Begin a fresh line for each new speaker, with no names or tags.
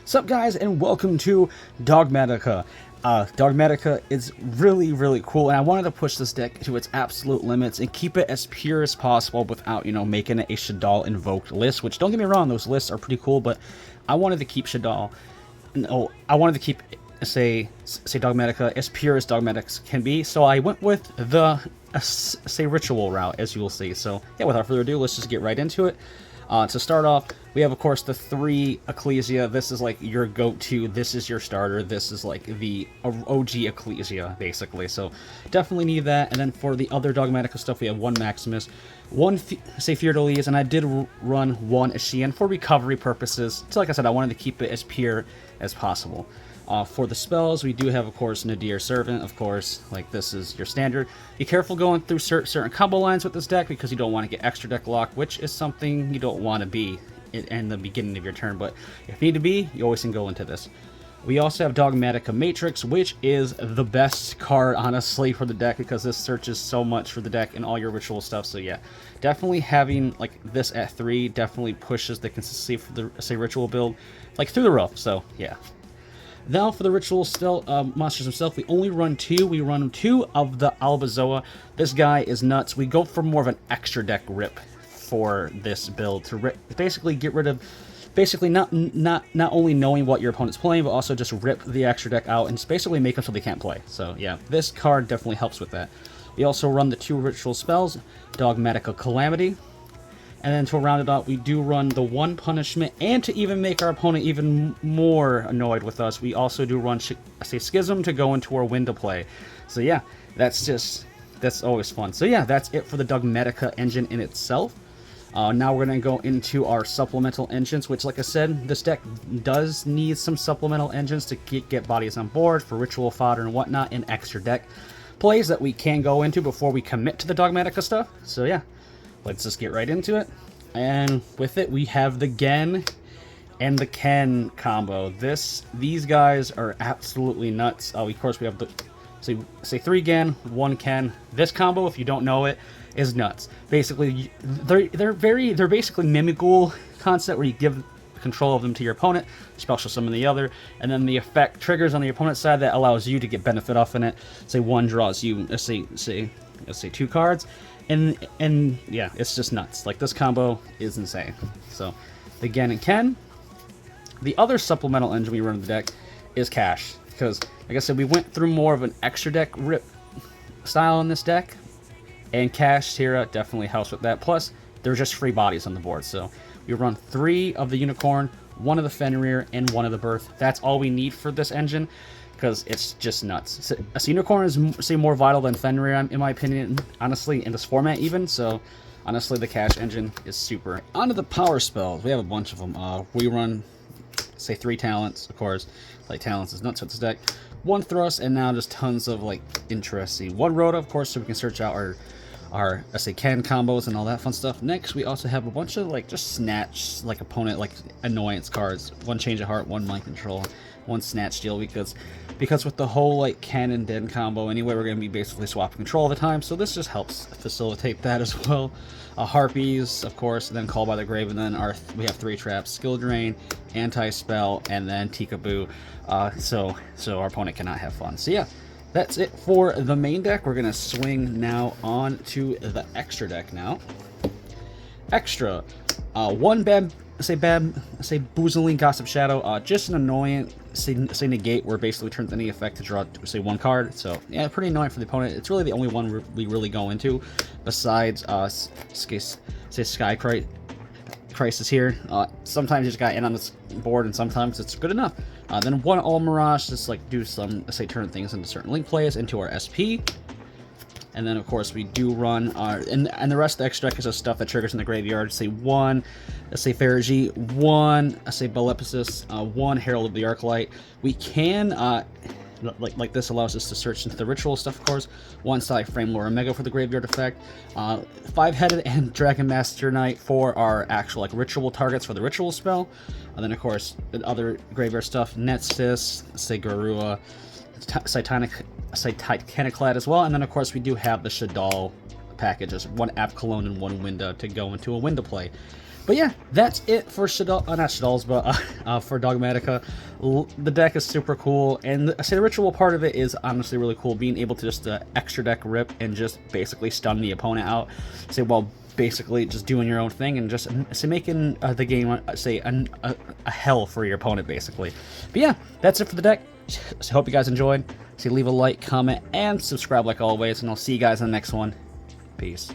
Sup guys, and welcome to Dogmatica. Dogmatica is really cool, and I wanted to push this deck to its absolute limits and keep it as pure as possible without, making it a Shaddoll invoked list, which, don't get me wrong, those lists are pretty cool, but I wanted to keep Shaddoll, no, I wanted to keep, say Dogmatica as pure as Dogmatics can be, so I went with the, say, ritual route, as you will see. So, yeah, without further ado, let's just get right into it. To start off, we have, of course, the 3 Ecclesia. This is, like, your go-to. This is your starter. This is, like, the OG Ecclesia, basically. So, definitely need that. And then for the other Dogmatica stuff, we have 1 Maximus, 1, say, Fiordalise, and I did run 1 Ashian for recovery purposes. So, like I said, I wanted to keep it as pure as possible. For the spells, we do have, of course, Nadir Servant, of course, like this is your standard. Be careful going through certain combo lines with this deck because you don't want to get extra deck lock, which is something you don't want to be in the beginning of your turn, but if need to be, you always can go into this. We also have Dogmatica Matrix, which is the best card, honestly, for the deck because this searches so much for the deck and all your ritual stuff, so yeah. Definitely having, like, this at 3 definitely pushes the consistency for the, say, ritual build, like, through the roof, so yeah. Now for the ritual monsters himself, we only run 2. We run 2 of the Albazoa. This guy is nuts. We go for more of an extra deck rip for this build to basically get rid of, basically not only knowing what your opponent's playing, but also just rip the extra deck out and just basically make them so they can't play. So yeah, this card definitely helps with that. We also run the 2 ritual spells, Dogmatica Calamity. And then to round it out, we do run the 1 punishment, and to even make our opponent even more annoyed with us, we also do run, say, Schism to go into our window play. So yeah, that's always fun. So yeah, that's it for the Dogmatica engine in itself. Now we're going to go into our supplemental engines, which, like I said, this deck does need some supplemental engines to get bodies on board for ritual fodder and whatnot, and extra deck plays that we can go into before we commit to the Dogmatica stuff. So yeah. Let's just get right into it. And with it, we have the Gen and the Ken combo. These guys are absolutely nuts. Of course, we have the say 3 Gen, 1 Ken. This combo, if you don't know it, is nuts. Basically, they're basically mimical concept where you give control of them to your opponent, special summon the other, and then the effect triggers on the opponent's side that allows you to get benefit off in it. Say 1 draws you, let's say 2 cards. And yeah, it's just nuts. Like, this combo is insane. So, the Gen and Ken. The other supplemental engine we run in the deck is Cash. Because, like I said, we went through more of an extra deck rip style in this deck. And Cash Tira definitely helps with that. Plus, there's just free bodies on the board. So, we run 3 of the Unicorn, 1 of the Fenrir, and 1 of the Birth. That's all we need for this engine, because it's just nuts. So Unicorn is, say, more vital than Fenrir, in my opinion, honestly, in this format even, so honestly, the Cash engine is super. On to the power spells. We have a bunch of them. We run, say, 3 talents, of course. Like, talents is nuts with this deck. 1 thrust, and now just tons of, like, interesting. 1 Rhoda, of course, so we can search out our say, Ken combos and all that fun stuff. Next, we also have a bunch of, like, just snatch, like, opponent, like, annoyance cards. 1 Change of Heart, 1 Mind Control, 1 Snatch Steal, because with the whole, like, Ken and Den combo anyway, we're going to be basically swapping control all the time, so this just helps facilitate that as well. Harpies, of course, and then Call by the Grave, and then we have 3 traps, Skill Drain, Anti-Spell, and then Tikaboo, so our opponent cannot have fun. So yeah, that's it for the main deck. We're going to swing now on to the extra deck now. Extra, 1 Boozling Gossip Shadow, just an annoying, say negate, where basically turns any effect to draw, say, 1 card. So yeah, pretty annoying for the opponent. It's really the only one we really go into, besides say Sky Crisis here. Sometimes you just got in on this board, and sometimes it's good enough. Then 1 All Mirage, just like do some, say, turn things into certain link plays into our SP. And then, of course, we do run our... And the rest of the extra deck is just stuff that triggers in the graveyard. Say 1, let's say Ferigi, 1, let's say Belepisus, 1 Herald of the Arclight. We can, like this allows us to search into the ritual stuff, of course. 1 Side Frame Lore Omega for the graveyard effect. 5-Headed and Dragon Master Knight for our actual, like, ritual targets for the ritual spell. And then, of course, the other graveyard stuff, Netsis, say Garua, Titaniclad as well, and then of course we do have the Shaddoll packages, 1 App Cologne and 1 Window to go into a window play. But yeah, that's it for not Shaddolls, but for Dogmatica. The deck is super cool, and I say the ritual part of it is honestly really cool, being able to just extra deck rip and just basically stun the opponent out. Say, well, basically just doing your own thing and just making the game, say, a hell for your opponent, basically. But yeah, that's it for the deck. So hope you guys enjoyed. So leave a like, comment, and subscribe like always, and I'll see you guys in the next one. Peace.